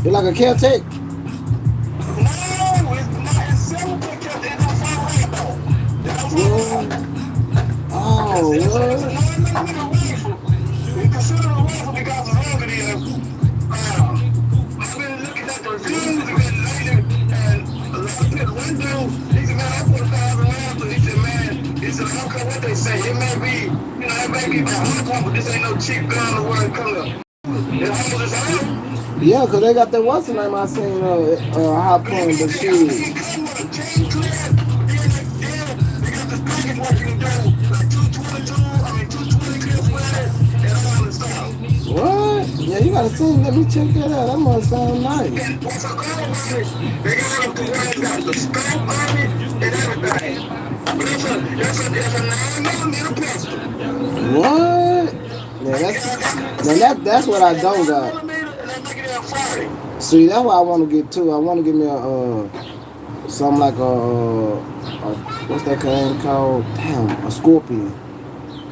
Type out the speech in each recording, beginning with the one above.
It's like a Caltech. No, it's not. It's several pictures. It's not far away though. It's not far away. What? Oh, It's a what? 9mm rifle. It's considered a rifle because of long it is. I've been looking at the reviews and lately, and a lot of people, one dude, he said, man, I put 1,000 rounds. So he said, man, he said, I don't care what they say. It may be, it may be about hardcore, but this ain't no cheap gun the word color. It holds its own. Yeah, cause they got that what's the name I seen hot But you point, got but the gun shit. can come with a chain clip. Then they got this package where you can do like 222, 220 clips with it, and all this stuff. What? Yeah, you gotta see. Let me check that out. That must sound nice. And what's so cool about it, they got it to where it's got the scope on it and everything. But it's a 9mm pistol. What? Yeah, They got now see, that's you what make I it don't a got. 9mm and they make it a 40. See, that's what I want to get too. I want to give me something like what's that thing called? Damn, a scorpion.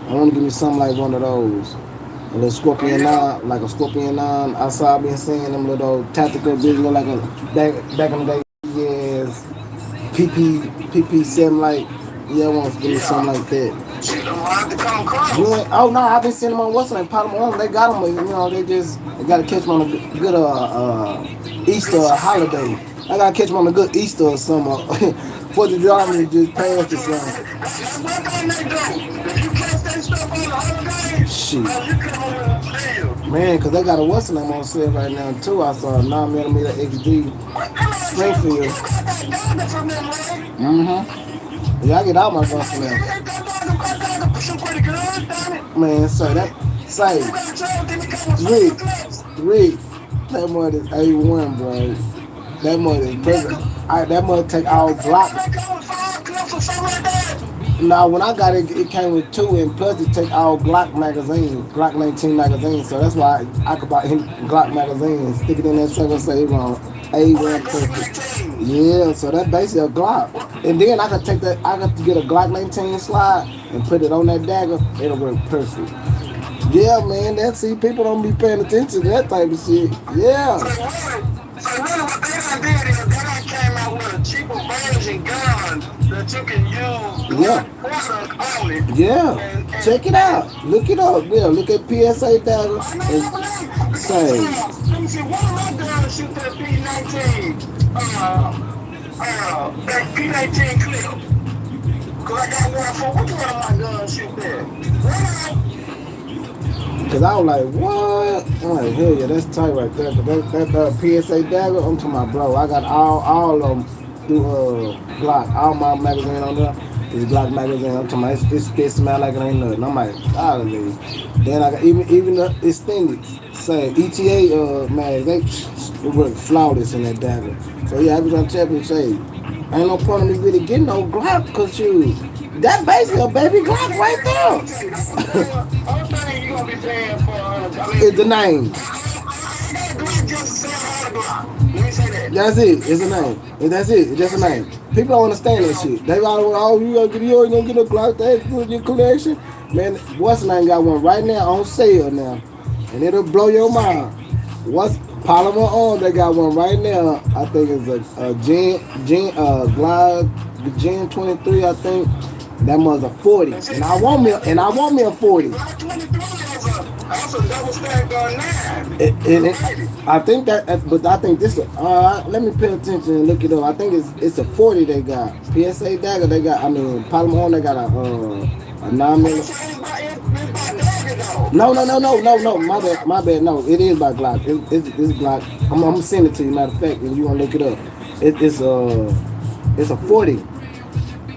I want to give me something like one of those. A little Oh scorpion yeah? nine, like a scorpion nine. I saw been seeing them little tactical videos look like a back in the day. Yes, PP7 like. Yeah, I want to give me Yeah. something like that. Shit, I'm gonna have to come You across. ain't, oh no, I've been seeing them on what's the name, Palomar. They got them. They just they gotta catch them on a good Easter Good time. holiday. I gotta catch them on a good Easter or something. For the army just passed or something. That's one thing they do. If you catch that stuff on the holidays, Shit. man, you come over and live. Man, cause they got a what's the name on sale right now too. I saw a 9mm XD What? I mean, so you Springfield. got that dagger from them, right? Yeah, I get all my guns from Man, you there. hit that dagger, shoot pretty good, damn it. Man, say that say You got a trail, then you come with Rick, 5 clips. Rick, that mother is A1, bro. That mother is Nigga, perfect. That mother take you all can Glock. they come with 5 clips or something like that. Now, when I got it, it came with two, and plus it take all Glock magazines, Glock 19 magazines. So that's why I could buy Glock magazines, stick it in that sucker, say it on Oh, that A1 perfect. Glock 19. Yeah, so that's basically a Glock. And then I could take that, I got to get a Glock 19 slide and put it on that dagger. It'll work perfect. Yeah, man, see, people don't be paying attention to that type of shit. So Yeah, really what they done did is they done came out with a cheaper version gun that you can use yeah, Glock products only. yeah. And Check it out. Look it up. Yeah, look at PSA dagger I and know, say, let me see, one of my guns shoot that P19, that P19 clip. Cause I got one for, which one of my guns shoot that? One of cause I was like, what? I'm like, hell yeah, that's tight right there. But that PSA dagger, I'm talking about, bro. I got all of them through Glock, all my magazine on there. This Glock magazine, I'm talking about, it smell like it ain't nothing. I'm like, golly. Then I got even the extended, say ETA man, they work flawless in that dagger. So yeah, I was gonna tell you, say, ain't no point in me really getting no Glock, cause you, that basically a baby Glock right I'm there. telling you, only thing you gonna be paying for, I It's the mean, name. I got a Glock just to say I had a Glock. Let me say that. That's it. It's a name. That's it. It's just a That's it. name. People don't understand You that know, shit. They all, oh, you gonna get yours, you gonna get a Glock that put in your collection. Man, what's the name got one right now on sale now, and it'll blow your say, mind. What's Polymer on? They got one right now. I think it's a Glock Gen 23. I think that mother's a 40, and see, and I want me a 40. Glock 23 that's a double stack gun 9. And It's a baby. I think that, but I think this. Let me pay attention and look it up. I think it's a 40 they got. PSA dagger they got. I mean, Palomar they got a 9mm. So it's by Dagger though. No. My bad. No, it is by Glock. It's Glock. I'm gonna send it to you. Matter of fact, if you wanna look it up, it's a 40.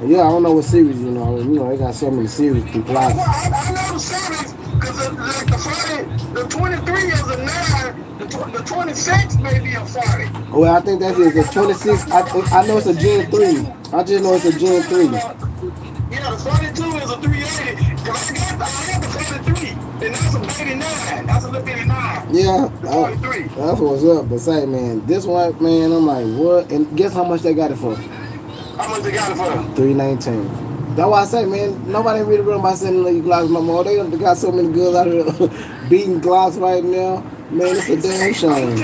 Yeah, I don't know what series they got so many series through Glock. I know the series because like the 40, the 23 is a 9, the 26 may be a 40. Well, I think that is a 26. I know it's a Gen 3. I just know it's a Gen 3. Yeah, the 42 is a 380. Cause I got the 43, and that's a 89. That's a little bitty 9. Yeah, The 43. that's what's up. But say, man, this one, man, I'm like, what? And guess how much they got it for? How much they got it for? 319. That's why I say, man, nobody really worried about sending these Glocks no more. They got so many girls out here beating Glocks right now. Man, it's a damn shame.